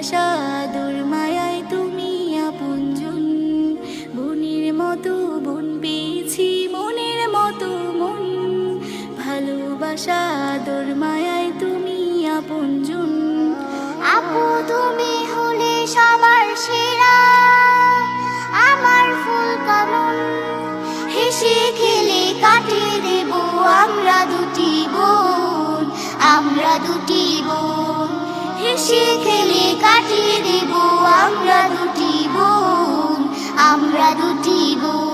ভালোবাসা আদর মায়ায় তুমি আপনজন। বোনের মতো বোন পেয়েছি, মনের মতো মন। ভালোবাসা আদর মায়ায় তুমি আপনজন। আপু তুমি হলে সবার সেরা, আমার ফুল কামন। হেসে খেলে কাটিয়ে দেব আমরা দুটি বোন, আমরা দুটি বোন। হেসে খেলে কাটিয়ে দেব আমরা দুটি বোন, আমরা দুটি বোন।